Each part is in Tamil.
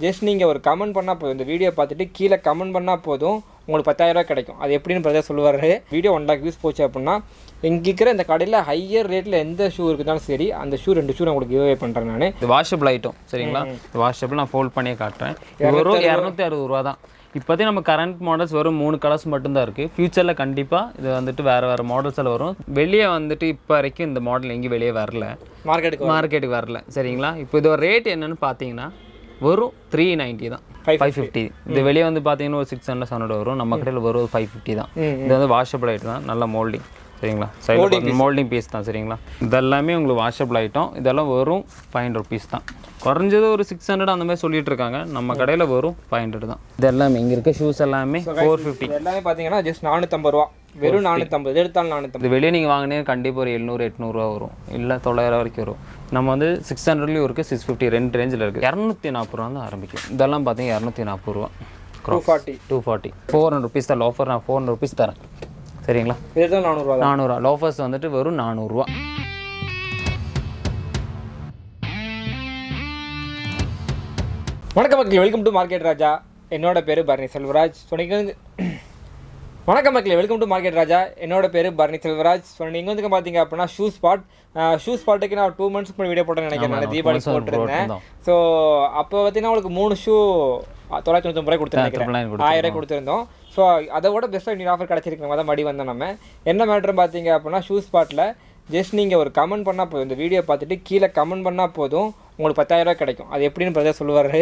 ஜஸ்ட் நீங்கள் ஒரு கமெண்ட் பண்ணால் போதும், இந்த வீடியோ பார்த்துட்டு கீழே கமெண்ட் பண்ணால் போதும், உங்களுக்கு 10,000 கிடைக்கும். அது எப்படின்னு பிரதர் சொல்லுவார். வீடியோ 1 lakh வியூஸ் போச்சு அப்படின்னா இங்கே இருக்கிற இந்த கடையில் ஹையர் ரேட்டில் எந்த ஷூ இருக்குதாலும் சரி, அந்த ஷூ 2 ஷூ நான் உங்களுக்கு கிவ்அவே பண்ணுறேன். நான் இது வாஷபிள் ஐட்டம் சரிங்களா. இது வாஷபிள் நான் ஃபோல்ட் பண்ணியே காட்டுறேன். வெறும் 260 ரூபா தான். இப்போதைக்கு நம்ம கரண்ட் மாடல்ஸ் வெறும் 3 கலர்ஸ் மட்டும்தான் இருக்குது. ஃபியூச்சரில் கண்டிப்பாக இது வந்துட்டு வேறு மாடல்ஸில் வரும். வெளியே வந்துட்டு இப்போ வரைக்கும் இந்த மாடல் எங்கேயும் வெளியே வரல, மார்க்கெட்டுக்கு வரல சரிங்களா. இப்போ இதோட ரேட் என்னென்னு பார்த்தீங்கன்னா வெறும் 390 தான், 550. இது வெளியே வந்து பார்த்தீங்கன்னா ஒரு 600-700 வரும். நம்ம கடையில் வெறும் 550 தான். இது வந்து வாஷபிள் ஐட்டம் தான், நல்ல மோல்டிங் சரிங்களா. சைடில் மோல்டிங் பீஸ் தான் சரிங்களா. இதெல்லாமே உங்களுக்கு வாஷபிள் ஐட்டம். இதெல்லாம் வெறும் 500 rupees தான். குறைஞ்சது ஒரு 600 அந்த மாதிரி சொல்லிட்டு இருக்காங்க. நம்ம கடையில் வெறும் 500 தான். இது எல்லாமே இங்கே இருக்க ஷூஸ் எல்லாமே 450. எல்லாமே பார்த்தீங்கன்னா ஜஸ்ட் 450 ரூபா, வெறும் 450. எடுத்தாலும் 450. இது வெளியே நீங்கள் வாங்கினே கண்டிப்பாக ஒரு 700-800 ரூபா வரும், இல்லை 900 வரைக்கும் வரும். நம்ம வந்து 600லேயும் இருக்குது, 650 2 ரேஞ்சில் இருக்குது. 240 ரூபா தான் ஆரம்பிக்கும். இதெல்லாம் பார்த்தீங்கன்னா 240 ரூபா, 240 400 rupees தான். லோஃபர் நான் 400 rupees தரேன் சரிங்களா. இது 400 ரூபா. லோஃபர்ஸ் வந்துட்டு வெறும் 400 ரூபா. வணக்கம் மக்களே, வெல்கம் டு மார்க்கெட் ராஜா. என்னோட பேர் பரணி செல்வராஜ். வணக்கம் மக்களே, வெல்கம் டு மார்க்கெட் ராஜா. என்னோட பேர் பரணி செல்வராஜ். ஸோ நீங்கள் வந்து பார்த்தீங்க அப்படின்னா ஷூ ஸ்பாட்டுக்கு நான் 2 months வீடியோ போட்டேன்னு நினைக்கிறேன். நான் தீபாவளி போட்டிருந்தேன். ஸோ அப்போ பார்த்தீங்கன்னா உங்களுக்கு 3 ஷூ 999 ரூபாய் கொடுத்துருக்கேன், 1000 ரூபாய் கொடுத்துருந்தோம். ஸோ அதை விட பெஸ்ட்டாக இன்னும் ஆஃபர் கிடச்சிருக்கு. நம்ம தான் மடி வந்தோம். நம்ம என்ன மேட்ரு பார்த்தீங்க அப்படின்னா ஷூ ஸ்பாட்டில் ஜஸ்ட் நீங்கள் ஒரு கமெண்ட் பண்ணால் போதும், இந்த வீடியோ பார்த்துட்டு கீழே கமெண்ட் பண்ணால் போதும், உங்களுக்கு 10,000 ரூபாய் கிடைக்கும். அது எப்படின்னு பிரதர் சொல்லுவார்.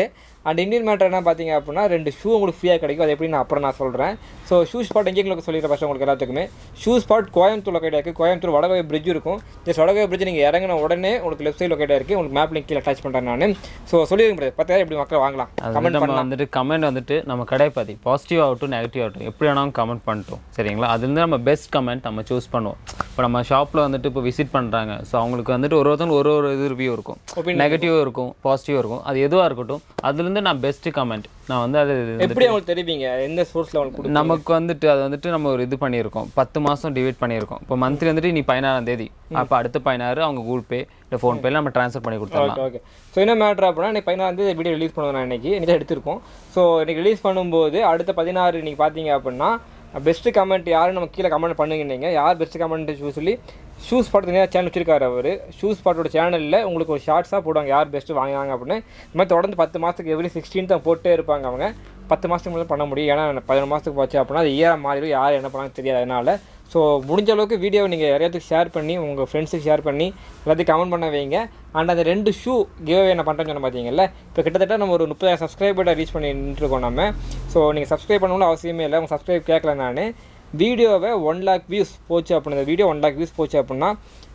அண்ட் இந்தியன் மேட்டர் என்ன பார்த்தீங்க அப்படின்னா 2 ஷூ உங்களுக்கு ஃப்ரீயாக கிடைக்கும். அது எப்படின்னு அப்புறம் நான் சொல்கிறேன். ஸோ ஷூ ஸ்பாட் எங்கே உங்களுக்கு சொல்லிடுற ஃபஸ்ட்டு உங்களுக்கு எல்லாத்துக்குமே. ஷூ ஸ்பாட் கோயம்புத்தூர் லொக்கேட்டாக இருக்குது. கோயம்புத்தூர் வடகவை பிரிட்ஜ் இருக்கும். ஜஸ்ட் வடகவை பிரிட்ஜ் நீங்கள் இறங்கின உடனே உங்களுக்கு லெஃப்ட் சைட் லொக்கேட்டாக இருக்குது. உங்களுக்கு மேப் லிங்க் கீழே அட்டாச் பண்ணுறேன் நான். ஸோ சொல்லிடுங்க பிரதர், 10,000 எப்படி மக்கள் வாங்கலாம். கமெண்ட் நம்ம வந்துட்டு கமெண்ட் வந்துட்டு நம்ம கடை பற்றி பாசிட்டிவ் ஆகட்டும் நெகட்டிவ் ஆகட்டும் எப்படி வேணாலும் கமெண்ட் பண்ணிட்டோம் சரிங்களா. அதுலேருந்து நம்ம பெஸ்ட் கமெண்ட் நம்ம சூஸ் பண்ணுவோம். இப்போ நம்ம ஷாப்பில் வந்துட்டு இப்போ விசிட் பண்ணுறாங்க. ஸோ அவங்களுக்கு வந்துட்டு ஒருத்தவங்க ஒரு இது ரிவ்யூ இருக்கும், நெகட்டிவ் இருக்கும், பாசிட்டிவ் இருக்கும். அது எதுவாக இருக்கட்டும், அதுலேருந்து நான் பெஸ்ட் கமெண்ட் நான் வந்து அது எப்படி அவங்களுக்கு தெரிவிங்க, எந்த சோர்ஸில் அவங்களுக்கு நமக்கு வந்துட்டு அது வந்துட்டு நம்ம ஒரு இது பண்ணியிருக்கோம், 10 மாதம் டிவைட் பண்ணியிருக்கோம். இப்போ மந்த்லி வந்துட்டு நீ 16ஆம் தேதி, அப்போ அடுத்த 16 அவங்க கூகுள் பே இல்லை ஃபோன்பேல நம்ம ட்ரான்ஸ்ஃபர் பண்ணி கொடுத்துருவோம். ஓகே. ஸோ என்ன மேட்ரு அப்படின்னா இன்னைக்கு 16ஆம் தேதி வீடியோ ரிலீஸ் பண்ணுவோம். நான் இன்னைக்கு எடுத்திருக்கோம். ஸோ இன்னைக்கு ரிலீஸ் பண்ணும்போது அடுத்த 16 நீங்கள் பார்த்தீங்க அப்படின்னா பெஸ்ட்டு கமெண்ட் யாரும் நம்ம கீழே கமெண்ட் பண்ணுங்க. நீங்கள் யார் பெஸ்ட்டு கமெண்ட் சொல்லி ஷூ ஸ்பாட் தனியாக சேனல் வச்சிருக்காரு அவர். ஷூ ஸ்பாட்டோட சேனலில் உங்களுக்கு ஒரு ஷார்ட்ஸாக போடுவாங்க யார் பெஸ்ட்டு வாங்குவாங்க அப்படின்னு. இந்த மாதிரி தொடர்ந்து 10 மாதத்துக்கு எவ்ரி 16th போட்டே இருப்பாங்க. அவங்க 10 மாதத்துக்கு மேலே பண்ண முடியும். ஏன்னா 11 மாதத்துக்கு போச்சு அப்படின்னா அது இயராக மாறிடும், யார் என்ன பண்ணாங்க தெரியாது. அதனால் ஸோ முடிஞ்ச அளவுக்கு வீடியோவை நீங்கள் யாரையாவது ஷேர் பண்ணி உங்கள் ஃப்ரெண்ட்ஸுக்கு ஷேர் பண்ணி எல்லாத்தையும் கமெண்ட் பண்ண வைங்க. அண்ட் அந்த 2 ஷூ கிவ்அவே என்ன பண்ணுறேன்னு சொன்ன பார்த்தீங்கல்ல. இப்போ கிட்டத்தட்ட நம்ம ஒரு 30,000 சப்ஸ்கிரைபர்கிட்ட ரீச் பண்ணிட்டுருக்கோம் நம்ம. ஸோ நீங்கள் சப்ஸ்கிரைப் பண்ணணும்னு அவசியமே இல்லை. உங்கள் சப்ஸ்கிரைப் கேட்கல. நான் வீடியோவை 1 lakh வியூஸ் போச்சு அப்படின்னா, இந்த வீடியோ 1 lakh வியூஸ் போச்சு அப்படின்னா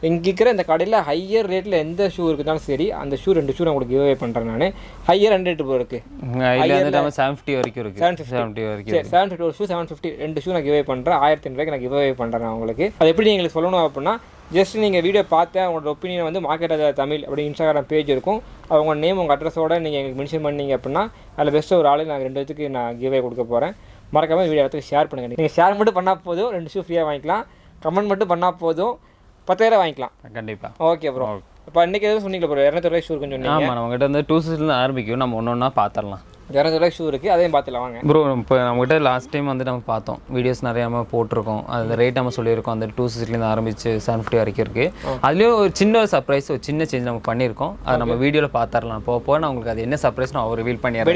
இங்கே இருக்கிற இந்த கடையில் ஹையர் ரேட்டில் எந்த ஷூ இருக்குதாலும் சரி, அந்த ஷூ 2 ஷூ நான் உங்களுக்கு கிவ்அவே பண்ணுறேன். நான் ஹையர் 100 இருக்குது, 750 வரைக்கும் இருக்குது, 750 வரைக்கும். சரி, 750 ஒரு ஷூ 750 2 ஷூ நான் கிவ்அவே பண்ணுறேன். 1500 ரூபாய்க்கு நான் கிவ்அவே பண்ணுறேன் உங்களுக்கு. அது எப்படி எங்களுக்கு சொல்லணும் அப்படின்னா ஜஸ்ட் நீங்கள் வீடியோ பார்த்தேன் உங்களோட ஒப்பீனியன் வந்து மார்க்கெட் ராஜா தமிழ் அப்படி இன்ஸ்டாகிராம் பேஜ் இருக்கும். அவங்க நேம் உங்கள் அட்ரஸோடு நீங்கள் எங்களுக்கு மென்ஷன் பண்ணிங்க அப்படின்னா அதில் பெஸ்ட்டு ஒரு ஆளுக்கு நான் 2 பேருக்கு நான் கிவ்அவே கொடுக்க போகிறேன். மறக்காமல் வீடியோ இடத்துக்கு ஷேர் பண்ணுங்கள். நீங்கள் ஷேர் மட்டும் பண்ணால் போதும், 2 ஷூ ஃப்ரீயாக வாங்கிக்கலாம். கமெண்ட் மட்டும் பண்ணால் போதும், 10,000 வாங்கிக்கலாம் கண்டிப்பாக. Okay bro. இப்போ இன்றைக்கி எதுவும் சொன்னீங்களா ப்ரோ, 200 ரூபாய் ஷூ இருக்குன்னு சொன்னீங்க. ஆமாம், நம்மகிட்ட வந்து 260 ஆரம்பிக்கும். நம்ம ஒன்றா பார்த்துடலாம். 200 ரூபாய் ஷூ இருக்குது, அதையும் பார்த்துலாம் வாங்க ப்ரோ. இப்போ நம்மகிட்ட லாஸ்ட் டைம் வந்து நம்ம பார்த்தோம், வீடியோஸ் நிறையா போட்டிருக்கோம். அந்த ரேட் நம்ம சொல்லியிருக்கோம். அந்த 260 ஆரம்பிச்சு 750 வரைக்கும் இருக்குது. அதுலேயும் ஒரு சின்ன சர்ப்ரைஸ், ஒரு சின்ன சேஞ்ச் நம்ம பண்ணியிருக்கோம். அதை நம்ம வீடியோவில் பார்த்துடலாம். போக நான் உங்களுக்கு அது என்ன சர்ப்ரைஸ் நான் ரிவீல் பண்ணிடுறேன்.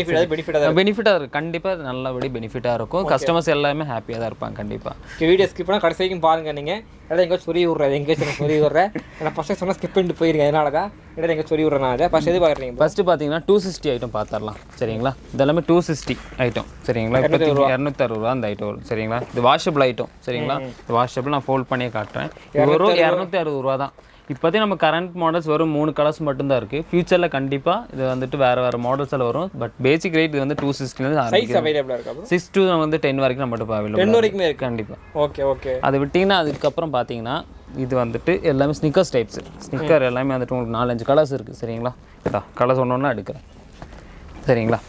பெனிஃபிட்டாக இருக்குது, கண்டிப்பாக நல்லபடி பெனிஃபிட்டாக இருக்கும். கஸ்டமர்ஸ் எல்லாமே ஹாப்பியாக தான் இருப்பாங்க கண்டிப்பாக. வீடியோ ஸ்கிப் பண்ணால் கடைசி வரைக்கும் பாருங்கள். நீங்கள் இடம் எங்கேயும் சொல்லி விட்றேன், எங்கேயும் சொல்லி விட்றேன். நான் ஃபஸ்ட்டு சொன்னால் ஸ்கிப் பண்ணிட்டு போயிருக்கேன். அதனால தான் இடம் எங்கே சொல்லி விட்றேன். அதை ஃபஸ்ட் எது பார்க்குறீங்க? ஃபஸ்ட்டு பார்த்தீங்கன்னா 260 ஐட்டம் பார்த்துடலாம் சரிங்களா. இதெல்லாமே 260 ஐட்டம் சரிங்களா. 260 ரூபா அந்த ஐட்டம் வரும் சரிங்களா. இது வாஷபிள் ஐட்டம் சரிங்களா. இது வாஷபிள் நான் ஃபோல்ட் பண்ணியே காட்டுறேன். வெறும் 260 ரூபா தான். இப்போதைக்கு நம்ம கரண்ட் மாடல்ஸ் வெறும் 3 கலர்ஸ் மட்டும்தான் இருக்குது. ஃபியூச்சரில் கண்டிப்பாக இது வந்துட்டு வேறு மாடல்ஸில் வரும். பட் பேசிக் ரேட் இது வந்து 260 சைஸ் அவைலபிளாக இருக்குது. 6 to வந்து 10 வரைக்கும் நம்ம அவைலபிள், 10 வரைக்குமே இருக்குது கண்டிப்பாக. ஓகே. அதை விட்டிங்கன்னா அதுக்கப்புறம் பார்த்தீங்கன்னா இது வந்துட்டு எல்லாமே ஸ்னிக்கர்ஸ் டைப்ஸ். ஸ்னிக்கர் எல்லாமே வந்துட்டு உங்களுக்கு 4-5 கலர்ஸ் இருக்குது சரிங்களா. கலர்ஸ் ஒன்று எடுக்கிறேன் சரிங்களா.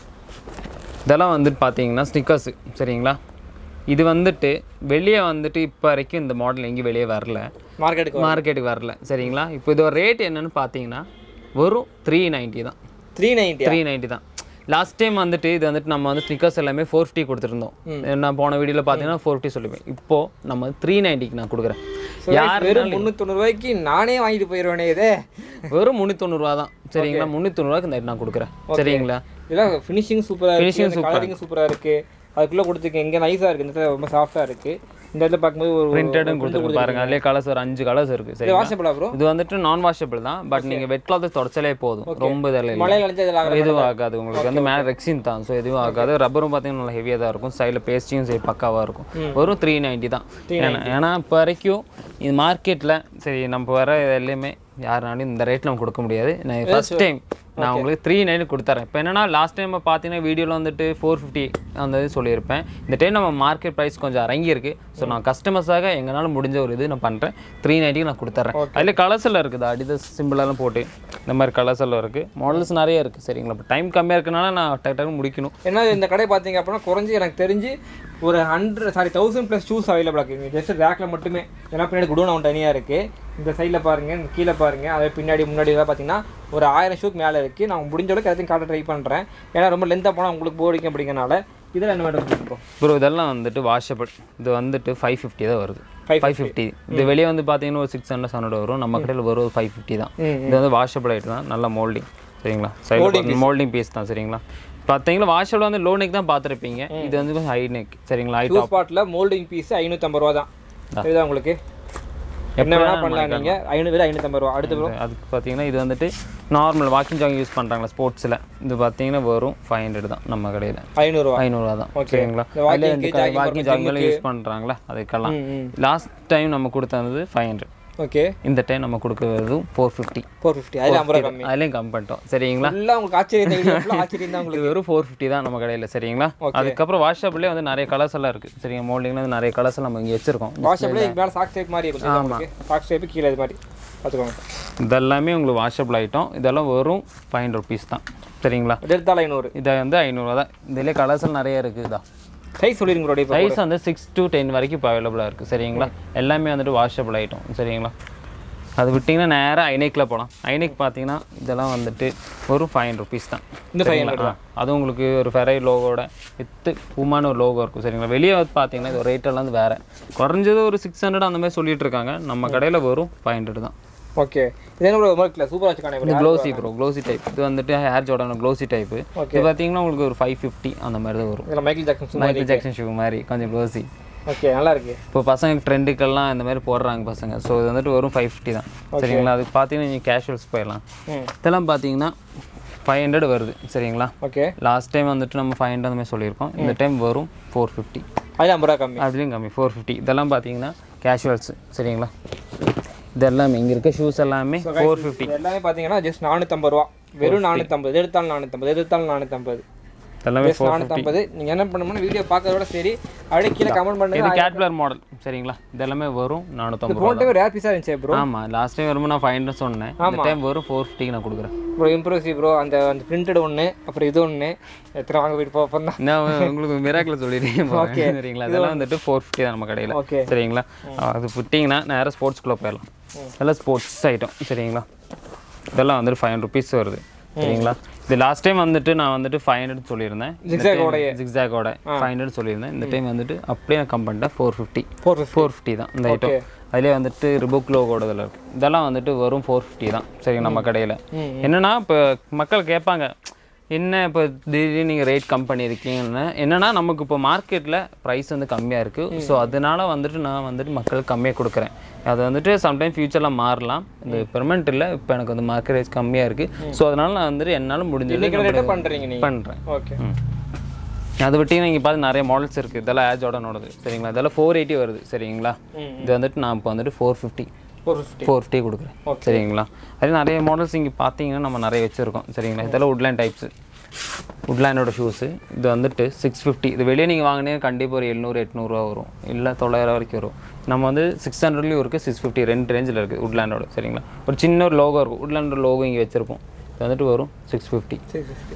இதெல்லாம் வந்துட்டு பார்த்தீங்கன்னா ஸ்னிக்கர்ஸு சரிங்களா. இது வந்துட்டு வெளியே வந்துட்டு இப்போ வரைக்கும் இந்த மாடல் எங்கேயும் வெளியே வரல, மார்க்கெட்டுக்கு வரல சரிங்களா. இப்போ இதோட ரேட் என்னென்னு பார்த்தீங்கன்னா வெறும் 390 தான். 390 தான். லாஸ்ட் டைம் வந்துட்டு இது வந்துட்டு நம்ம வந்து ஸ்னிக்கர்ஸ் எல்லாமே 450 கொடுத்துருந்தோம். நான் போன வீடியோவில் பார்த்தீங்கன்னா 450 சொல்லுவேன். இப்போது நம்ம 390க்கு நான் கொடுக்குறேன். யார் வெறும் 390 ரூபாய்க்கு நானே வாங்கிட்டு போயிடுவேனே. இதே வெறும் 390 ரூபா தான் சரிங்களா. 390 ரூபாய்க்கு இந்த நான் கொடுக்குறேன் சரிங்களா. இதெல்லாம் ஃபினிஷிங் சூப்பராக இருக்குது, கலரிங் சூப்பராக இருக்குது. அதுக்குள்ளே கொடுத்துருக்கேன். இங்கே நைஸாக இருக்குது, இந்த ரொம்ப சாஃப்டாக இருக்குது. இந்த இடத்துல பார்க்கும்போது ஒரு பிரிண்டடும் கொடுத்துருக்கு பாருங்க. அதிலே கலர்ஸ் ஒரு 5 கலர்ஸ் இருக்குது. சரி, வாஷபிளா ப்ரோ? இது வந்துட்டு நான் வாஷபிள் தான். பட் நீங்கள் வெட் கிளாத் தொடச்சாலே போதும். ரொம்ப இதில் எதுவும் ஆகாது உங்களுக்கு. வந்து மேலே ரெக்ஸின் தான். ஸோ எதுவும் ஆகாது. ரப்பரும் பார்த்தீங்கன்னா நல்லா ஹெவியாக தான் இருக்கும். சைடில் பேஸ்டியும் சரி பக்காவாக இருக்கும். வெறும் 390 தான். ஏன்னா இப்போ வரைக்கும் இது மார்க்கெட்டில் சரி நம்ம வர எல்லாமே யாருனாலும் இந்த ரேட்டில் நம்ம கொடுக்க முடியாது. நான் ஃபர்ஸ்ட் டைம் நான் உங்களுக்கு 390 கொடுத்துறேன். இப்போ என்னன்னா லாஸ்ட் டைம் பார்த்தீங்கன்னா வீடியோவில் வந்துட்டு 450 அந்த இது சொல்லியிருப்பேன். இந்த டைம் நம்ம மார்க்கெட் ப்ரைஸ் கொஞ்சம் இறங்கியிருக்கு. ஸோ நான் கஸ்டமர்ஸாக எங்களால் முடிஞ்ச ஒரு இது நான் பண்ணுறேன். 390 நான் கொடுத்துட்றேன். அதில் கலர்ஸில் இருக்குது, அடிதாஸ் சிம்பிளெல்லாம் போட்டு இந்த மாதிரி கலர்ஸ் எல்லாம் இருக்குது. மாடல்ஸ் நிறைய இருக்குது சரிங்களா. இப்போ டைம் கம்மியாக இருக்கனால நான் டக்கு முடிக்கணும். ஏன்னா இந்த கடை பார்த்தீங்க அப்படின்னா குறைஞ்சி எனக்கு தெரிஞ்சு ஒரு 1000+ ஷூஸ் அவைலபிளாக இருக்குது. ஜஸ்ட் ரேக்கில் மட்டுமே. ஏன்னா பின்னாடி குடோன் அவன் தனியாக இருக்குது. இந்த சைடில் பாருங்கள், கீழே பாருங்கள், அதே பின்னாடி முன்னாடி தான் பார்த்தீங்கன்னா ஒரு 1000 ஷூக்கு மேலே இருக்குது. நான் முடிஞ்ச அளவுக்கு எல்லாத்தையும் காட்ட ட்ரை பண்ணுறேன். ஏன்னா ரொம்ப லென்த்தாக போனால் உங்களுக்கு போடிக்கும் அப்படிங்கிறனால. இதில் என்ன மேடம் கொடுப்போம் ப்ரோ? இதெல்லாம் வந்துட்டு வாஷபிள். இது வந்துட்டு 550 தான் வருது. 550. இது வெளியே வந்து பார்த்தீங்கன்னா ஒரு 600-700 வரும். நம்ம கடையில் வரும் 550 தான். இது வந்து வாஷபிள் ஐட்டம் தான். நல்ல மோல்டிங் சரிங்களா. சைடு மோல்டிங் பீஸ் தான் சரிங்களா. பார்த்தீங்கன்னா வாஷபிள் வந்து லோ நெக் தான் பார்த்துருப்பீங்க. இது வந்து ஹை நெக் சரிங்களா. ஹை டாப் ஸ்பாட்டில் மோல்டிங் பீஸ் 550 ரூபா தான். சரிதான் உங்களுக்கு. என்ன வேணால் பண்ணலாம் நீங்கள். 550 ரூபா. அடுத்து அதுக்கு பார்த்தீங்கன்னா இது வந்துட்டு நார்மல் வாக்கிங் ஜாகிங் யூஸ் பண்ணுறாங்களா ஸ்போர்ட்ஸில். இது பார்த்தீங்கன்னா வரும் 500 தான் நம்ம கடையில். 500 தான் சரிங்களா. வாக்கிங் ஜாகிங் யூஸ் பண்ணுறாங்களா அதுக்கெல்லாம். லாஸ்ட் டைம் நம்ம கொடுத்தது 500. ஓகே. இந்த டைம் நம்ம கொடுக்குறது 450. அதுலேயும் கம் பண்ணிட்டோம் சரிங்களா. உங்களுக்கு ஆச்சரியம் தான் உங்களுக்கு. வெறும் 450 தான் நம்ம கடையில் சரிங்களா. அதுக்கப்புறம் வாட்ஸ்அப்லேயே வந்து நிறைய கலர்ஸ் எல்லாம் இருக்குது சரிங்க. மோல்டிங்கில் வந்து நிறைய கலர்ஸ் நம்ம இங்கே வச்சிருக்கோம். வாட்ஸ்அப்லேயே மேலே சாக்ஸ் டைப் மாதிரி இருக்கும். ஆமாம், சாக்ஸ் டைப் கீழே இது மாதிரி பார்த்துக்கோங்க. இதெல்லாமே உங்களுக்கு வாட்ஸ்அப்பில் ஐட்டம். இதெல்லாம் வெறும் 500 rupees தான் சரிங்களா. எடுத்தால் 500. இதை வந்து 500 தான். இதிலே கலர்ஸ் நிறைய இருக்குது. இதான் சைஸ் சொல்லிருங்க. சைஸ் வந்து 6 to 10 வரைக்கும் இப்போ அவைலபிளாக இருக்குது சரிங்களா. எல்லாமே வந்துட்டு வாஷபிள் ஐட்டம் சரிங்களா. அது விட்டிங்கன்னா நேராக ஐநேக்கில் போகலாம். ஐநேக் பார்த்தீங்கன்னா இதெல்லாம் வந்துட்டு ஒரு 500 rupees தான். இந்த 500 அது உங்களுக்கு ஒரு ஃபெரை லோகோட வித்து பூமான ஒரு லோகோ இருக்கும் சரிங்களா. வெளியே வந்து பார்த்தீங்கன்னா இது ரேட்டெல்லாம் வந்து வேறு. குறைஞ்சது ஒரு 600 அந்த மாதிரி சொல்லிட்டு இருக்காங்க. நம்ம கடையில் வரும் 500 தான். ஓகே. இது என்ன ப்ரோ மார்க்ல சூப்பரா வச்சிருக்கானே bro. Glossy bro, glossy type. இது வந்துட்டு ஹேர் ஜார்டன் க்ளோசி டைப். இது பார்த்தீங்கன்னா உங்களுக்கு ஒரு 550 அந்த மாதிரி தான் வரும். இதில் மைக்கேல் ஜாக்சன் ஷூ மாதிரி கொஞ்சம் க்ளோசி. ஓகே, நல்லா இருக்கு. இப்போ பசங்க ட்ரெண்டுக்கெல்லாம் இந்த மாதிரி போடுறாங்க பசங்க. ஸோ இது வந்துட்டு வரும் 550 தான் சரிங்களா. அதுக்கு பார்த்தீங்கன்னா நீங்கள் கேஷுவல்ஸ் போயிடலாம். இதெல்லாம் பார்த்தீங்கன்னா 500 வருது சரிங்களா. ஓகே. லாஸ்ட் டைம் வந்துட்டு நம்ம 500 அந்த மாதிரி சொல்லியிருக்கோம். இந்த டைம் வரும் 450. அதில் 50 ரூபா கம்மி. அதுலேயும் கம்மி 450. இதெல்லாம் பார்த்தீங்கன்னா கேஷுவல்ஸ் சரிங்களா. இதெல்லாம் இங்கே இருக்க ஷூஸ் எல்லாமே 450. எல்லாமே பார்த்தீங்கன்னா ஜஸ்ட் 450 ரூபா. வெறும் 450. எடுத்தாலும் 450. எல்லாமே 450. நீங்கள் என்ன பண்ணணும்னா வீடியோ பார்க்கறதோட சரி அப்படியே கீழே கமெண்ட் பண்ணுங்க. இது கேட்பிலர் மாடல் சரிங்களா. இதெல்லாமே வரும் 450 ரூபா. போட்டோ ரேர் பீஸாக இருந்துச்சு ப்ரோ. ஆமாம், லாஸ்ட் டைம் வரும்போது நான் 500 சொன்னேன். இந்த டைம் வரும் 450 நான் கொடுக்குறேன் ப்ரோ. Impressive bro. அந்த பிரிண்டட் ஒன்று, அப்புறம் இது ஒன்று. எத்தனை வாங்க போயிட்டு போகிறோம் தான் நான் உங்களுக்கு மிராக்கில் சொல்லிடுறேன். ஓகே சரிங்களா. அதெல்லாம் வந்துட்டு 450 தான் நம்ம கடையில். ஓகே சரிங்களா. அது விட்டிங்கன்னா நேராக ஸ்போர்ட்ஸ்குள்ளே போயிடலாம். இதெல்லாம் ஸ்போர்ட்ஸ் ஐட்டம் சரிங்களா. இதெல்லாம் வந்துட்டு 500 rupees வருது சரிங்களா. இது லாஸ்ட் டைம் வந்துட்டு நான் வந்துட்டு 500 சொல்லியிருந்தேன். ஜிக்ஸாகோட 500 சொல்லியிருந்தேன். இந்த டைம் வந்துட்டு அப்படியே நான் கம் பண்ணிட்டேன் 450 தான் இந்த ஐட்டம். அதிலே வந்துட்டு ரிபுக் லோகோட இதில் இருக்குது. இதெல்லாம் வந்துட்டு வரும் 450 தான் சரிங்க நம்ம கடையில். என்னென்னா இப்போ மக்கள் கேட்பாங்க என்ன இப்போ திடீர்னு நீங்கள் ரேட் கம் பண்ணியிருக்கீங்கன்னு. என்னென்னா நமக்கு இப்போ மார்க்கெட்டில் ப்ரைஸ் வந்து கம்மியாக இருக்குது. ஸோ அதனால் வந்துட்டு நான் வந்துட்டு மக்களுக்கு கம்மியாக கொடுக்குறேன். அது வந்துட்டு சம்டைம் ஃபியூச்சரில் மாறலாம். இந்த பெர்மனெண்ட் இல்லை. இப்போ எனக்கு வந்து மார்க்கெட் ரேட் கம்மியாக இருக்குது. ஸோ அதனால் நான் வந்துட்டு என்னால் முடிஞ்சது பண்ணுறேன். ஓகே. அதை விட்டு நீங்கள் பார்த்து நிறைய மாடல்ஸ் இருக்குது. இதெல்லாம் ஏர் ஜார்டனோடது சரிங்களா. இதெல்லாம் 480 வருது சரிங்களா. இது வந்துட்டு நான் இப்போ வந்துட்டு 450 கொடுக்குறேன் சரிங்களா. அதே நிறைய மாடல்ஸ் இங்கே பார்த்தீங்கன்னா நம்ம நிறைய வச்சுருக்கோம் சரிங்களா. இதெல்லாம் உட்லேண்ட் டைப்ஸு, உட்லேண்டோட ஷூஸு. இது வந்துட்டு 650. இது வெளியே நீங்கள் வாங்கினே கண்டிப்பாக ஒரு 700-800 ரூபா வரும், இல்லை 900 வரைக்கும் வரும். நம்ம வந்து 600லேயும் இருக்குது, 650 2 ரேஞ்சில் இருக்குது உட்லேண்டோட சரிங்களா. ஒரு சின்ன ஒரு லோகோ இருக்கும், உட்லேண்டோட லோகோ இங்கே வச்சுருப்போம். இது வந்துட்டு வரும் 650.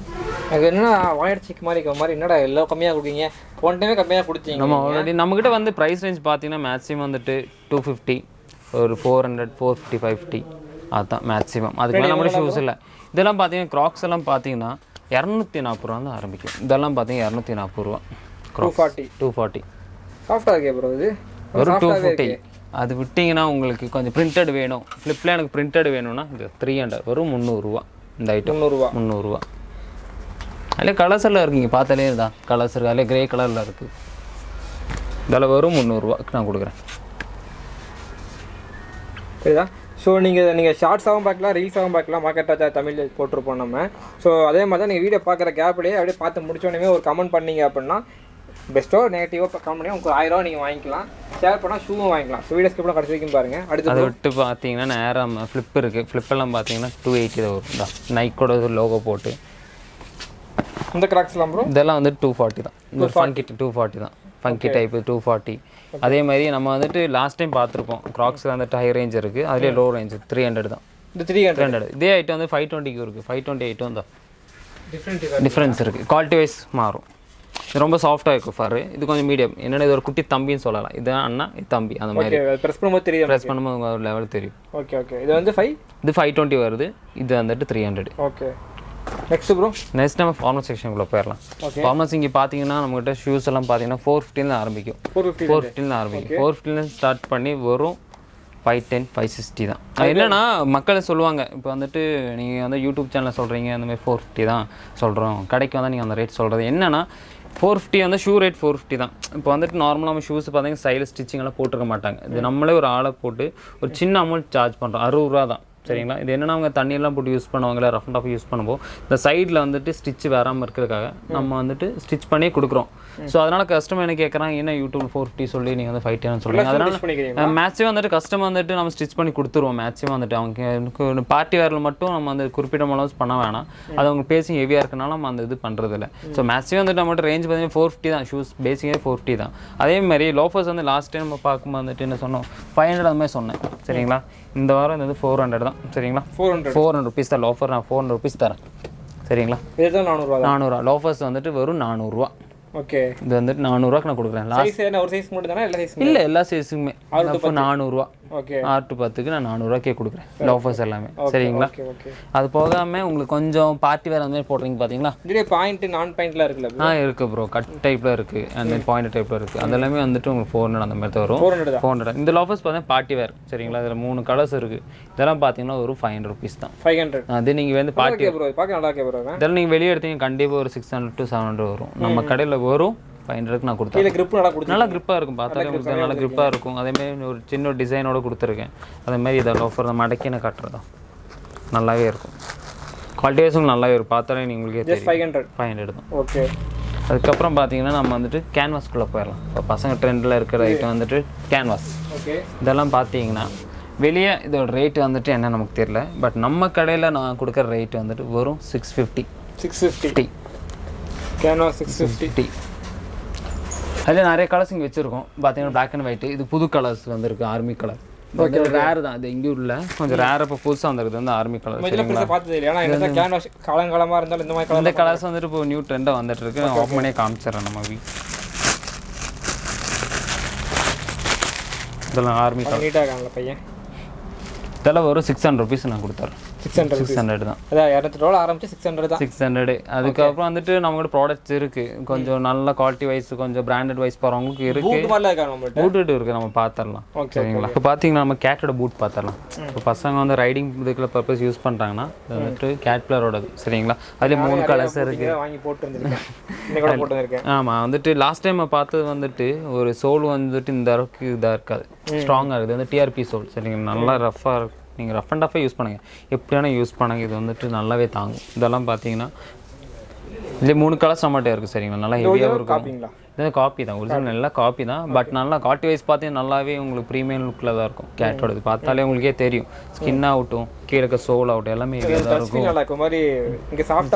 அது என்னன்னா வாயர் சிக் மாதிரி இருக்க மாதிரி என்னடா எல்லாம் கம்மியாக கொடுக்கீங்க. போன டைமே கம்மியாக கொடுத்தீங்க. நம்ம ஆல்ரெடி நம்மக்கிட்ட வந்து ப்ரைஸ் ரேஞ்ச் பார்த்தீங்கன்னா மேக்ஸிமம் வந்துட்டு 250, ஒரு 400, 450, 550 அதுதான் மேக்ஸிமம். அதுக்கு மேலே நம்மளோட ஷூஸ் இல்லை. இதெல்லாம் பார்த்தீங்கன்னா க்ராக்ஸ் எல்லாம் பார்த்தீங்கன்னா 240 ரூபா தான் ஆரம்பிக்கும். இதெல்லாம் பார்த்தீங்கன்னா 240 ரூபா. 240 சாஃப்டாக இருக்கே ப்ரோ. இது ஒரு 250. அது விட்டிங்கன்னா உங்களுக்கு கொஞ்சம் பிரிண்டட் வேணும், ஃப்ளிப்பில் எனக்கு பிரிண்டட் வேணும்னா இது 300 வரும். 300 ரூபா இந்த ஐட்டம். 300 ரூபா. அதிலே கலர்ஸில் இருக்குங்க, பார்த்தாலே தான் கலர்ஸ் இருக்குது. அதிலே கிரே கலரில் இருக்குது. இதில் வரும் 300 ரூபாய்க்கு நான் கொடுக்குறேன். சரிதா? ஸோ நீங்கள் ஷார்ட்ஸாகவும் பார்க்கலாம், ரீல்ஸாகவும் பார்க்கலாம். மார்க்கெட் ராஜா தமிழ் போட்டிருப்போம் நம்ம. ஸோ அதே மாதிரி தான் நீங்கள் வீடியோ பார்க்குற கேப்லேயே அப்படியே பார்த்து முடிச்சோடனே ஒரு கமெண்ட் பண்ணீங்க அப்படின்னா பெஸ்ட்டோ நெகட்டிவோ கமெண்ட் பண்ணி உங்களுக்கு 1000 ரூபா நீங்கள் வாங்கிக்கலாம். ஷேர் பண்ணால் ஷூவும் வாங்கிக்கலாம். ஸோ வீடியோ ஸ்கிப்லாம் கடைசி வரைக்கும் பாருங்கள். அடுத்து அதை விட்டு பார்த்தீங்கன்னா நேராக ஃப்ளிப் இருக்குது. ஃப்ளிப்பெல்லாம் பார்த்தீங்கன்னா 280 தான் வரும். தான் நைக்கோட லோகோ போட்டு. இந்த கிராக்ஸ்லாம் ப்ரோ இதெல்லாம் வந்து 240 தான். இந்த ஃபங்கி 240 தான். Funky type 240. அதே மாதிரி நம்ம வந்துட்டு லாஸ்ட் டைம் பார்த்துருப்போம். க்ராக்ஸ் வந்துட்டு ஹை ரேஞ்ச் இருக்குது, அதுலேயே லோ ரேஞ்ச் 300 தான். இந்த 300 இதே ஐட்டம் வந்து 520க்கு இருக்குது. 528 தான் டிஃப்ரென்ஸ் இருக்குது. குவாலிட்டி வைஸ் மாறும். இது ரொம்ப சாஃப்டாக இருக்கும் ஃபர். இது கொஞ்சம் மீடியம். என்னென்ன இது ஒரு குட்டி தம்பின்னு சொல்லலாம். இது அண்ணா, இது தம்பி, அந்த மாதிரி ப்ரெஸ் பண்ணும்போது தெரியும். ப்ரெஸ் பண்ணும்போது ஒரு லெவல் தெரியும். Okay okay. இது வந்து 520 வருது. இது வந்துட்டு 300. ஓகே. நெக்ஸ்ட் ப்ரோ, நெக்ஸ்ட் நம்ம ஃபார்மல் செக்ஷனுக்குள்ளே போயிடலாம். ஃபார்மல்ஸ் இங்கே பார்த்தீங்கன்னா நம்மகிட்ட ஷூஸ் எல்லாம் பார்த்தீங்கன்னா 450 ஆரம்பிக்கும். 450 ஆரம்பிக்கும். 450 ஸ்டார்ட் பண்ணி வரும் 510, 560 தான். அது என்னன்னா மக்கள் சொல்லுவாங்க, இப்போ வந்துட்டு நீங்கள் வந்து யூடியூப் சேனலில் சொல்கிறீங்க அந்த மாதிரி 450 தான் சொல்கிறோம், கடைக்கு வந்தால் நீங்கள் அந்த ரேட் சொல்கிறது என்னன்னா 450 வந்து ஷூ ரேட் 450 தான். இப்போ வந்துட்டு நார்மலாக நம்ம ஷூஸ் பார்த்தீங்கன்னா ஸ்டைலிஷ் ஸ்டிச்சிங்கெல்லாம் போட்டிருக்க மாட்டாங்க. இது நம்மளே ஒரு ஆளை போட்டு ஒரு சின்ன அமௌண்ட் சார்ஜ் பண்ணுறோம். 60 ரூபா தான். சரிங்களா? இது என்னென்னா அவங்க தண்ணியெல்லாம் போட்டு யூஸ் பண்ணுவாங்களே, ரஃப் அண்ட் ஆஃப் யூஸ் பண்ணும்போது இந்த சைடில் வந்துட்டு ஸ்டிச் வராமல் இருக்கிறதுக்காக நம்ம வந்துட்டு ஸ்டிச் பண்ணி கொடுக்குறோம். ஸோ அதனால் கஸ்டமர் என்ன கேட்குறாங்க, என்ன யூடியூப் 450 சொல்லி நீங்கள் வந்து 510 சொல்லுங்கள். அதனால் மேக்ஸிமம் வந்துட்டு கஸ்டமர் வந்துட்டு நம்ம ஸ்டிச் பண்ணி கொடுத்துருவோம். மேக்ஸிமம் வந்துட்டு அவங்க பார்ட்டி வேரில் மட்டும் நம்ம வந்து குறிப்பிட்ட அளவு பண்ண வேணாம். அது அவங்க பேசிங் ஹெவியாக இருக்கனால நம்ம அந்த இது பண்ணுறது இல்லை. ஸோ மேக்ஸிமம் வந்துட்டு நம்மகிட்ட ரேஞ்ச் பார்த்தீங்கன்னா 450 தான். ஷூஸ் பேசிக்காக 450 தான். அதே மாதிரி லோஃபர்ஸ் வந்து லாஸ்ட் டைம் நம்ம பார்க்கும்போது வந்துட்டு என்ன சொன்னோம், 500 அந்த மாதிரி சொன்னேன். சரிங்களா? இந்த வாரம் இது வந்து 400 தான். சரிங்களா? 400 ருபீஸ் தான் லோஃபர். நான் 400 ருபீஸ் தரேன். சரிங்களா? இது 400 ரூபா. லோஃபர்ஸ் வந்துட்டு வெறும் 400 ரூபா. ஓகே. இது வந்துட்டு 400 ரூபாய்க்கு நான் கொடுக்குறேன். சைஸ் என்ன ஒரு சைஸ் மட்டும் தானா எல்லா சைஸும்? இல்லை, எல்லா சைஸுமே. அப்போ 400 ரூபா. ஓகே. 6 to 10க்கு நான் 400 ரூபாய்க்கே கொடுக்குறேன் லோஃபர்ஸ் எல்லாமே. சரிங்களா? அது போகாமல் உங்களுக்கு கொஞ்சம் பார்ட்டி வேறு அந்த மாதிரி போடுறீங்க பார்த்தீங்களா? இதுலேயே பாயிண்ட் நான் பாயிண்ட்லாம் இருக்குல்ல? இருக்குது ப்ரோ. கட் டைப்பில் இருக்குது, அந்த பாயிண்ட் டைப்பில் இருக்குது. அது எல்லாமே வந்துட்டு உங்களுக்கு 400 அந்த மாதிரி தான் வரும். 400. இந்த லோஃபர்ஸ் பார்த்தீங்கன்னா பார்ட்டி வேர். சரிங்களா? இதில் 3 கலர்ஸ் இருக்குது. இதெல்லாம் பார்த்தீங்கன்னா ஒரு 500 ருபீஸ் தான். 500. அது நீங்கள் வந்து பார்ட்டி இதெல்லாம் நீங்கள் வெளியே எடுத்தீங்க கண்டிப்பாக ஒரு 600 to 700 வரும். நம்ம கடையில் வரும் 500க்கு நான் கொடுத்தேன். நல்லா கிரிப்பாக இருக்கும். பார்த்தாலே உங்களுக்கு நல்லா கிரிப்பாக இருக்கும். அதேமாதிரி ஒரு சின்ன டிசைனோட கொடுத்துருக்கேன். அதேமாதிரி இதை லோஃபர் மடக்கி நான் கட்டுறதா நல்லாவே இருக்கும். குவாலிட்டி வைஸும் நல்லாவே இருக்கும். பார்த்தாலே உங்களுக்கே தெரியும். 500 தான். ஓகே. அதுக்கப்புறம் பார்த்தீங்கன்னா நம்ம வந்துட்டு கேன்வாஸ்குள்ளே போயிடலாம். இப்போ பசங்க ட்ரெண்டில் இருக்கிற ஐட்டம் வந்துட்டு கேன்வாஸ். ஓகே. இதெல்லாம் பார்த்தீங்கன்னா வெளியே இதோட ரேட்டு வந்துட்டு என்ன நமக்கு தெரியல. பட் நம்ம கடையில் நான் கொடுக்குற ரேட்டு வந்துட்டு வரும் 650. கேன்வாஸ் 650. அதில் நிறைய கலர்ஸ் இங்கே வச்சுருக்கோம். பார்த்தீங்கன்னா பிளாக் அண்ட் ஒயிட். இது புது கலர்ஸ் வந்துருக்கு. Army colour. ஓகே. ரேர் தான். இது எங்கேயும் இல்லை, கொஞ்சம் ரேர். இப்போ புதுசாக வந்துருக்குது வந்து ஆர்மி கலர். காலங்காலமாக இருந்தாலும் இந்த மாதிரி இந்த கலர்ஸ் வந்துட்டு இப்போ நியூ ட்ரெண்டாக வந்துட்டு இருக்கு. ஓப்பன் பண்ணியே காமிச்சிடறேன் நம்ம இதெல்லாம் ஆர்மி கலர். நீட்டாக இருக்காங்களா பையன்? இதெல்லாம் ஒரு 600 ருபீஸ் நான் கொடுத்துறேன். 600 தான். அதான் 200 ரூபா ஆரம்பிச்சு 600 தான். 600. அதுக்கப்புறம் வந்துட்டு நம்மகிட்ட ப்ராடக்ட்ஸ் இருக்குது. கொஞ்சம் நல்ல குவாலிட்டி வைஸ், கொஞ்சம் பிராண்டட் வைஸ் போகிறவங்களுக்கு இருக்குது. பூட்டு இருக்குது, நம்ம பார்த்துடலாம். சரிங்களா? இப்போ பார்த்தீங்கன்னா நம்ம கேட்டோட பூட் பார்த்துடலாம். இப்போ பசங்க வந்து ரைடிங் இதுக்குள்ள பர்பஸ் யூஸ் பண்ணுறாங்கன்னா இது வந்துட்டு கேட்பிளரோடது. சரிங்களா? அதில் 3 கலர்ஸ் இருக்குது. வாங்கி போட்டுருந்துருக்கேன். ஆமாம். வந்துட்டு லாஸ்ட் டைம் பார்த்தது வந்துட்டு ஒரு சோல் வந்துட்டு இந்த அளவுக்கு இதாக இருக்காது, ஸ்ட்ராங்காக இருக்குது. வந்து டிஆர்பி சோல். சரிங்களா? நல்லா ரஃப்பாக இருக்கும். நீங்கள் ரஃப் அண்ட் ஆஃபாக யூஸ் பண்ணுங்கள், எப்படியான யூஸ் பண்ணுங்கள். இது வந்துட்டு நல்லாவே தாங்கும். இதெல்லாம் பார்த்தீங்கன்னா இதில் 3 கலர்ஸ் நம்மகிட்ட இருக்குது. சரிங்களா? நல்லா ஹெவியாக இருக்கும். இது காப்பி தான், ஒரிஜினல் நல்லா காப்பி தான். பட் நல்லா குவாலிட்டி வைஸ் பார்த்தீங்கன்னா நல்லாவே உங்களுக்கு ப்ரீமியம் லுக்கில் தான் இருக்கும். கேட்டோட இது பார்த்தாலே உங்களுக்கே தெரியும். ஸ்கின் ஆகட்டும், கீழே இருக்க சோல் ஆகட்டும், எல்லாமே ஹெவியாக தான் இருக்கும்.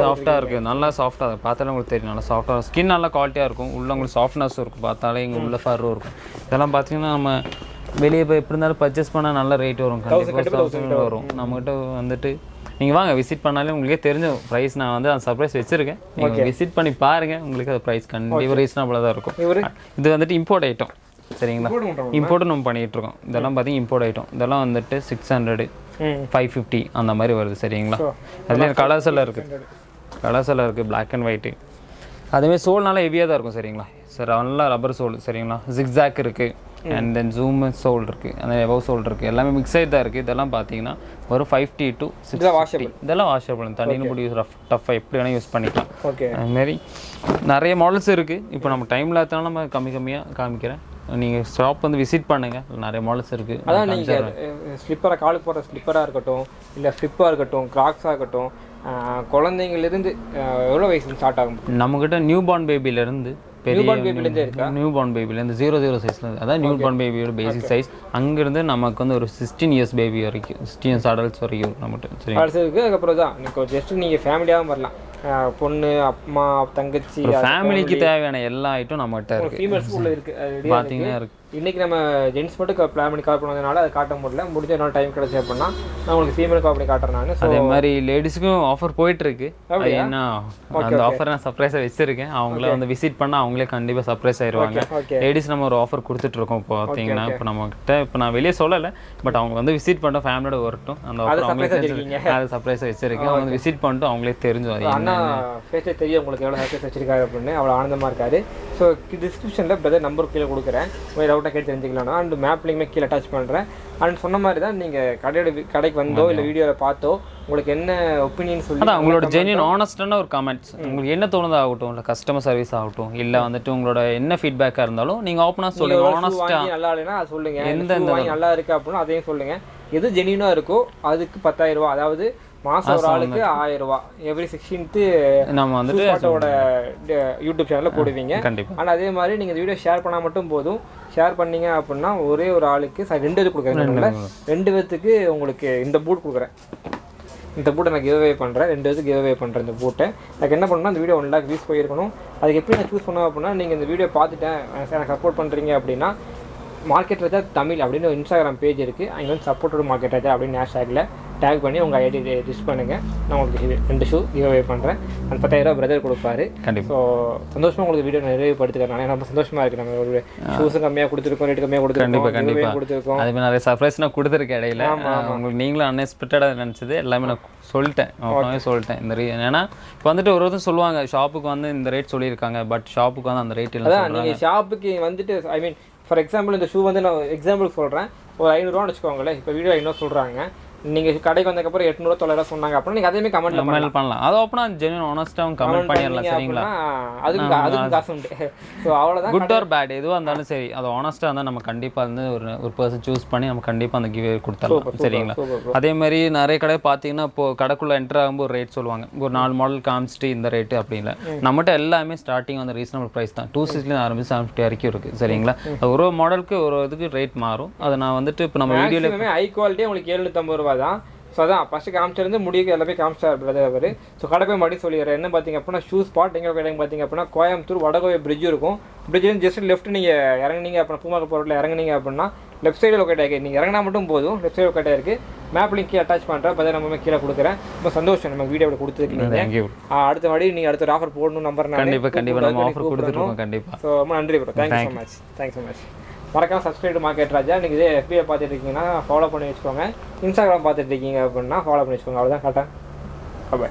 சாஃப்டாக இருக்குது. நல்லா சாஃப்டாக இருக்கும். பார்த்தாலே உங்களுக்கு தெரியும். நல்லா சாஃப்டாக இருக்கும். ஸ்கின் நல்லா குவாலிட்டியாக இருக்கும். உள்ள உங்களுக்கு சாஃப்ட்னஸும் இருக்கும். பார்த்தாலே இங்கே உள்ள ஃபர்ரும் இருக்கும். இதெல்லாம் பார்த்தீங்கன்னா நம்ம வெளியே போய் எப்படி இருந்தாலும் பர்ச்சேஸ் பண்ணால் நல்ல ரேட் வரும். கண்டிப்பாக வரும். நம்மகிட்ட வந்துட்டு நீங்கள் வாங்க, விசிட் பண்ணாலே உங்களுக்கே தெரிஞ்ச ப்ரைஸ். நான் வந்து அந்த சர்ப்ரைஸ் வச்சுருக்கேன். நீங்கள் விசிட் பண்ணி பாருங்கள், உங்களுக்கு அது ப்ரைஸ் கண்டிப்பாக ரீசனபிளாக தான் இருக்கும். இது வந்துட்டு இம்போர்ட் ஐட்டம். சரிங்களா? இம்போர்ட்டும் நம்ம பண்ணிகிட்ருக்கோம். இதெல்லாம் பார்த்தீங்கன்னா இம்போர்ட் ஐட்டம். இதெல்லாம் வந்துட்டு 600, 550 அந்த மாதிரி வருது. சரிங்களா? அதுலேயே கலர்ஸ் எல்லாம் இருக்குது. கலர்ஸில் இருக்குது, பிளாக் அண்ட் ஒயிட்டு. அதேமாதிரி சோல்னால ஹெவியாக தான் இருக்கும் சரிங்களா சார், நல்லா ரப்பர் சோல் சரிங்களா. ஜிக்ஸாக் இருக்குது, அண்ட் தென் ஜூம் சோல் இருக்குது, அந்த எபவ் சோல் இருக்குது, எல்லாமே மிக்ஸ் ஆகிட்டு தான் இருக்குது. இதெல்லாம் பார்த்தீங்கன்னா ஒரு 50 to 60 வாஷபிள். இதெல்லாம் வாஷபிள், தண்ணியில் போட்டு யூஸ் டஃப்பாக எப்படி வேணால் யூஸ் பண்ணிக்கலாம். ஓகே, அதுமாரி நிறைய மாடல்ஸ் இருக்குது. இப்போ நம்ம டைமில் எடுத்தாலும் நம்ம கம்மியாக காமிக்கிறேன். நீங்கள் ஷாப் வந்து விசிட் பண்ணுங்கள், நிறைய மாடல்ஸ் இருக்குது. அதான் நீங்கள் ஸ்லிப்பராக காலுக்கு போடுற ஸ்லிப்பராக இருக்கட்டும், இல்லை ஃப்ளிப்பாக இருக்கட்டும், கிராக்ஸாக இருக்கட்டும், குழந்தைங்கலேருந்து எவ்வளோ வயசு ஸ்டார்ட் ஆகும் நம்மக்கிட்ட நியூ பார்ன் பேபிலேருந்து பெரிய நியூ பார்ன் பேபிலேருந்து 00 சைஸில், அதான் நியூ பார்ன் பேபியோட பேசிக் சைஸ். அங்கேருந்து நமக்கு வந்து ஒரு 16 இயர்ஸ் பேபி வரைக்கும், 16 இயர்ஸ் அடல்ட்ஸ் வரைக்கும் நம்மகிட்ட சரி. அதுக்கப்புறம் தான் நீங்கள் ஜஸ்ட் நீங்கள் ஃபேமிலியாகவும் வரலாம், பொண்ணு, அம்மா, தங்கச்சி, ஃபேமிலிக்கு தேவையான எல்லா ஐட்டம் நம்மகிட்ட இருக்குது. ஃபீமேல்ஸ் உள்ள இருக்குது பார்த்தீங்கன்னா இருக்குது. இன்றைக்கி நம்ம ஜென்ட்ஸ் மட்டும் பிளான் பண்ணி கால் பண்ணதுனால அதை காட்ட முடியல. முடிஞ்ச என்னோட டைம் கிடைச்சி அப்படின்னா நான் உங்களுக்கு ஃபீமேல் கால் பண்ணி காட்டுறேன் நான். அதே மாதிரி லேடிஸுக்கும் ஆஃபர் போயிட்டுருக்கு. ஏன்னா அந்த ஆஃபர் நான் சர்ப்ரைஸாக வச்சுருக்கேன். அவங்கள வந்து விசிட் பண்ணால் அவங்களே கண்டிப்பாக சர்ப்ரைஸ் ஆயிடுவாங்க. லேடிஸ் நம்ம ஒரு ஆஃபர் கொடுத்துட்ருக்கோம். இப்போ பார்த்தீங்கன்னா இப்போ நம்மகிட்ட இப்போ நான் வெளியே சொல்லலை, பட் அவங்க வந்து விசிட் பண்ணிட்டு ஃபேமிலியோட வரட்டும். அந்த ஆஃபர் அவங்களே அது சர்ப்ரைஸாக வச்சுருக்கேன். அவங்க வந்து விசிட் பண்ணிட்டு அவங்களே தெரிஞ்சு அண்ணா ஃபேஸே தெரியும் உங்களுக்கு எவ்வளோ சர்ப்ரைஸ் வச்சிருக்காரு அப்படின்னு. அவ்வளோ ஆனந்தமாக இருக்காரு. ஸோ டிஸ்கிரிப்ஷனில் பிரதர் நம்பர் கீழே கொடுக்குறேன், டவுட்டாக கேட்டு தெரிஞ்சுக்கலாம். அண்ட் மேப் லிங்க்மே கீழே அட்டாச் பண்ணுறேன். அண்ட் சொன்ன மாதிரி தான் நீங்கள் கடைக்கு வந்தோ இல்லை வீடியோவில் பார்த்தோ உங்களுக்கு என்ன ஒப்பீனியன் சொல்லி அதான் உங்களோட ஜென்யூன் ஆனஸ்டான ஒரு கமெண்ட்ஸ், உங்களுக்கு என்ன தோணுதா ஆகட்டும், இல்லை கஸ்டமர் சர்வீஸ் ஆகட்டும், இல்லை வந்துட்டு உங்களோட என்ன ஃபீட்பேக்காக இருந்தாலும் நீங்கள் ஓப்பனாக சொல்லுங்கள். ஆனஸ்ட்டாக நல்லா இல்லைன்னா அது சொல்லுங்கள், எந்த நல்லா இருக்குது அப்படின்னா அதையும் சொல்லுங்கள். எது ஜென்யூனாக இருக்கோ அதுக்கு 10,000 ரூபா, அதாவது மாதம் ஒரு ஆளுக்கு 1000 ரூபா எவ்ரி 16th நம்ம வந்துட்டு யூடியூப் சேனலில் போடுவீங்க. கண்டிப்பாக. ஆனால் அதே மாதிரி நீங்கள் வீடியோ ஷேர் பண்ணால் மட்டும் போதும். ஷேர் பண்ணீங்க அப்படின்னா ஒரே ஒரு ஆளுக்கு 2 இது கொடுக்குறேன். 2 பேத்துக்கு உங்களுக்கு இந்த பூட் கொடுக்குறேன். இந்த பூட்டை நான் கிவ்அவே பண்ணுறேன். 2 பேருக்கு கிவ்அவே பண்ணுறேன். இந்த பூட்டை எனக்கு என்ன பண்ணணும்னா இந்த வீடியோ 1 lakh வியூஸ் போயிருக்கணும். அதுக்கு எப்படி நான் சூஸ் பண்ணுவேன் அப்படின்னா, நீங்கள் இந்த வீடியோ பார்த்துட்டேன் எனக்கு சப்போர்ட் பண்ணுறீங்க அப்படின்னா மார்க்கெட் ராஜா தமிழ் அப்படின்னு ஒரு இன்ஸ்டாகிராம் பேஜ் இருக்குது. அங்கே வந்து சப்போர்ட்டோட மார்க்கெட் ராஜா அப்படின்னு ஹேஷ்டேக்கில் டேக் பண்ணி உங்கள் ஐடி லிஸ்ட் பண்ணுங்கள். நான் உங்களுக்கு 2 ஷூ கிவ்அவே பண்ணுறேன். அந்த 10,000 ரூபா பிரதர் கொடுப்பாரு. கண்டிப்பாக. ஸோ சந்தோஷமாக உங்களுக்கு வீடியோ நிறைவுபடுத்துக்கிறேன். ரொம்ப சந்தோஷமாக இருக்குது. நம்ம ஒரு ஷூஸும் கம்மியாக கொடுத்துருக்கோம், ரேட்டு கம்மியாக கொடுத்துருக்கோம். அதே மாதிரி நிறைய சர்ப்ரைஸ் நான் கொடுத்துருக்கேன் இடையில. உங்களுக்கு நீங்களும் அன்எக்ஸ்பெக்டடாக நினச்சது எல்லாமே நான் சொல்லிட்டேன். இந்த ஏன்னா இப்போ வந்துட்டு ஒருத்தர் சொல்லுவாங்க ஷாப்புக்கு வந்து இந்த ரேட் சொல்லியிருக்காங்க, பட் ஷாப்புக்கு வந்து அந்த ரேட் இல்லை. நீங்கள் ஷாப்புக்கு வந்துட்டு ஐ மீன் ஃபார் எக்ஸாம்பிள் இந்த ஷூ வந்து நான் எக்ஸாம்பிளுக்கு சொல்கிறேன், ஒரு 500 ரூபான்னு வச்சுக்கோங்களேன். இப்போ வீடியோ 500 சொல்கிறாங்க, நீங்கள் கடைக்கு வந்ததுக்கப்புறம் 800 900 சொன்னாங்க அப்படின்னா நீங்கள் அதே கமெண்ட் பண்ணலாம். அது ஓப்பனா ஜென்யூன் ஆனஸ்ட்டாக கமெண்ட் பண்ணிடலாம் சரிங்களா. அதுக்கு காசு உண்டு. ஸோ அவ்வளோதான். குட் ஆர் பேட் எதுவாக இருந்தாலும் சரி, அது ஆனஸ்ட்டாக இருந்தால் நம்ம கண்டிப்பாக வந்து ஒரு பர்சன் சூஸ் பண்ணி நம்ம கண்டிப்பாக அந்த கிவ்வே கொடுத்துடலாம் சரிங்களா. அதே மாதிரி நிறைய கடை பார்த்தீங்கன்னா இப்போ கடைக்குள்ளே என்டர் ஆகும்போது ஒரு ரேட் சொல்லுவாங்க, ஒரு 4 மாடல் காமிச்சிட்டு இந்த ரேட்டு அப்படின்னு. நம்மகிட்ட எல்லாமே ஸ்டார்டிங் வந்து ரீசனபிள் ப்ரைஸ் தான். 260 ஆரம்பிச்சு 750 வரைக்கும் இருக்குது சரிங்களா. ஒரு மாடலுக்கு ஒரு இதுக்கு ரேட் மாறும். அதை நான் வந்துட்டு இப்போ நம்ம வீடியோவில் ஹை குவாலிட்டி உங்களுக்கு 750 ரூபா தான். ஸோ அதான் ஃபஸ்ட்டு காமிச்சிருந்து முடிக்க எல்லாமே காமிச்சார் பிரதர் அவர். ஸோ கடை போய் மறுபடியும் சொல்லிடுறேன். என்ன பார்த்தீங்க அப்படின்னா ஷூ ஸ்பாட் எங்கே கிடைக்கும் பார்த்தீங்க அப்படின்னா கோயம்புத்தூர் வடகோவை பிரிட்ஜ் இருக்கும். பிரிட்ஜ்லேருந்து ஜஸ்ட் லெஃப்ட் நீங்கள் இறங்குனீங்க அப்படின்னா பூமாக்க போகிறதுல இறங்குனீங்க அப்படின்னா லெஃப்ட் சைடில் லொக்கேட் ஆகிருக்கு. நீங்கள் இறங்கினா மட்டும் போதும், லெஃப்ட் சைடு லொக்கேட் ஆகிருக்கு. மேப் லிங்க் அட்டாச் பண்ணுறேன், பதில் நம்ம கீழே கொடுக்குறேன். ரொம்ப சந்தோஷம் நம்ம வீடியோவில் கொடுத்துருக்கீங்க. அடுத்த வாடி நீங்கள் அடுத்த ஆஃபர் போடணும் நம்பர் நான் கண்டிப்பாக நம்ம ஆஃபர் கொடுத்துருக்கோம் கண்டிப்பாக. ஸோ ரொம்ப நன்றி ப்ரோ, தேங்க்யூ ஸோ மச். மறக்காம சப்ஸ்கிரைப் மார்க்கெட் ராஜா. நீங்கள் இதே FB பார்த்துட்டு இருக்கீங்கன்னா ஃபாலோ பண்ணி வச்சுக்கோங்க. இன்ஸ்டாகிராம் பார்த்துட்டு இருக்கீங்க அப்படின்னா ஃபாலோ பண்ணி வச்சுக்கோங்க. அவ்வளோதான் கரெக்டாக.